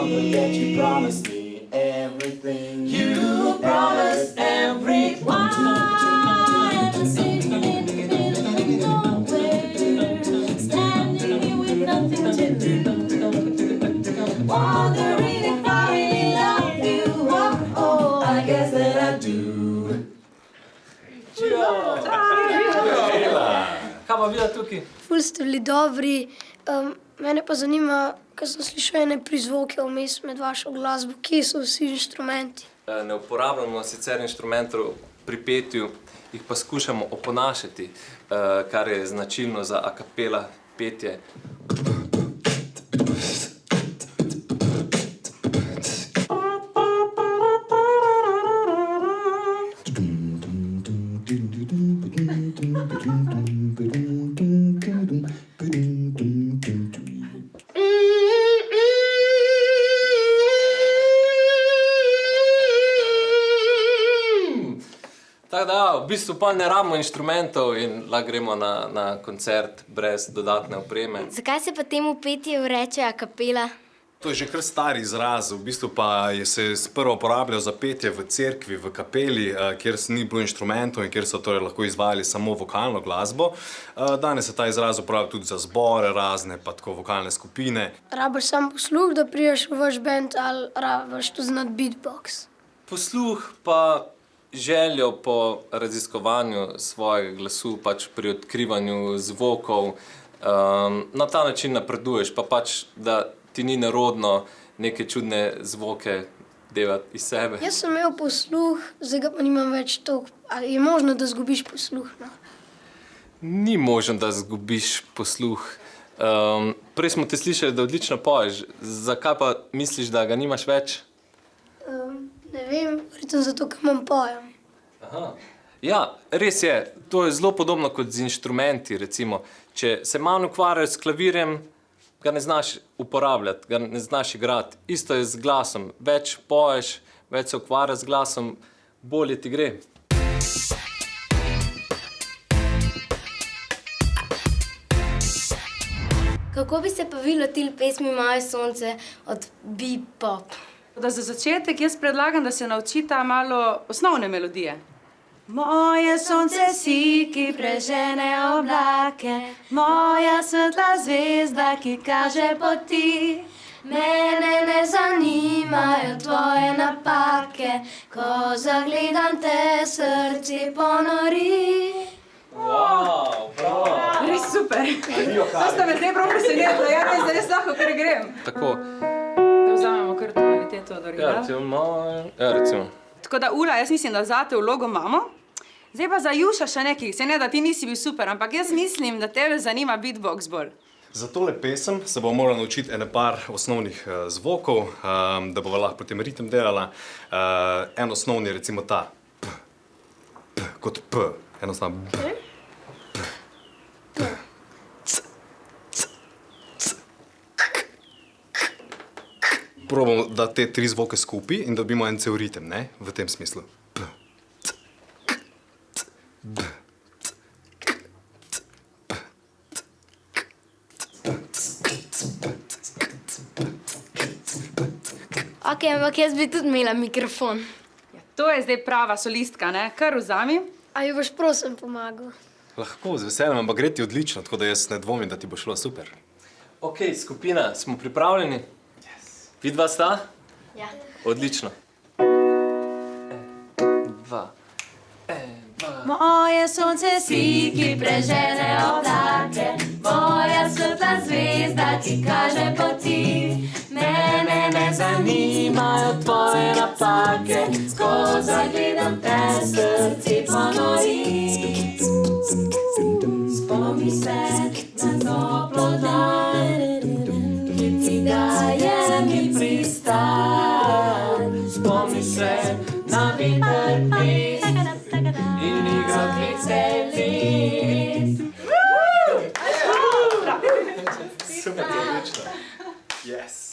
forget you promised me everything. You promised everyone. Sitting in the middle of nowhere, standing here with nothing to do. Wondering if I really love you. Oh, I guess that I do. Kaj pa videla tukaj? Ful ste bili dobri. Mene pa zanima, ker sem slišal ene prizvoke vmes med vašo glasbo. Kje so vsi inštrumenti? Ne uporabljamo sicer inštrumentov pri petju, jih pa skušamo oponašati, kar je značilno za a cappella petje. Tako da, v bistvu pa ne rabimo inštrumentov in lahko gremo na koncert brez dodatne opreme. Zakaj se pa temu petju reče a cappella? To je že kar star izraz, v bistvu pa se je prvo uporabljal za petje v cerkvi, v kapeli, kjer ni bilo inštrumentov in kjer so torej lahko izvajali samo vokalno glasbo. Danes se ta izraz uporablja tudi za zbore razne, pa tako vokalne skupine. Rabiš sam posluh, da priješ v vaš band, ali rabiš tu znati beatbox? Posluh pa željo po raziskovanju svojega glasu, pač pri odkrivanju zvokov. Na ta način napreduješ, pa pač, da ti ni nerodno neke čudne zvoke delati iz sebe. Jaz sem imel posluh, zdaj ga pa nimam več toliko. Ali je možno, da zgubiš posluh? No? Ni možno, da zgubiš posluh. Prej smo te slišali, da odlično poješ. Zakaj pa misliš, da ga nimaš več? Ne vem, verjetno zato, ker imam pojem. Aha. Ja, res je. To je zelo podobno kot z inštrumenti, recimo. Če se manj ukvarjaš s klavirjem, ga ne znaš uporabljati, ga ne znaš igrati. Isto je z glasom. Več poješ, več se ukvarjaš z glasom, bolje ti gre. Kako bi se pa vi lotili pesmi Moje sonce od Bebop? Da za začetek jaz predlagam, da se naučita malo osnovne melodije. Moje sonce si, ki prežene oblake, moja svetla zvezda, ki kaže poti. Mene ne zanimajo tvoje napake, ko zagledam te, srce ponori. Wow, bravo! Res super! To sta me zdaj prav presenetila, ja res lahko, ker grem. Tako. Da vzamemo kar tonaliteto od originala. Ja, recimo. Tako da, Ula, jaz mislim, da zate vlogo imamo. Zdaj pa za Juša še nekaj. Se ne, da ti nisi bil super, ampak jaz mislim, da tebe zanima beatbox bolj. Za tole pesem se bomo morali naučiti ene par osnovnih zvokov, da bova lahko potem ritem delala. En osnovni je recimo ta P, P, kot P, enostavno B, P, P, C, C, C, K, K, K. Probamo da te tri zvoke skupaj in dobimo en cel ritem, ne, v tem smislu. P, C, K, C, B, C, K, C, B, C, K, Ok, ampak jaz bi tudi imela mikrofon. Ja, to je zdaj prava solistka, ne? Kar vzami. A ji boš prosim pomagal? Lahko, z veseljem, ampak gre ti odlično, tako da jaz ne dvomim, da ti bo šlo super. Ok, skupina, smo pripravljeni? Vidva sta? Ja. Odlično. Dva. Moje sonce si, ki prežene oblake, moja svetla zvezda, ki kaže poti. Mene ne zanimajo tvoje napake, ko zagledam te, srce ponori. Spomni se na toplo dan, ki ti daje mi pristan. Spomni se na veter pesm in igro veselih. Super, odlično. Yes.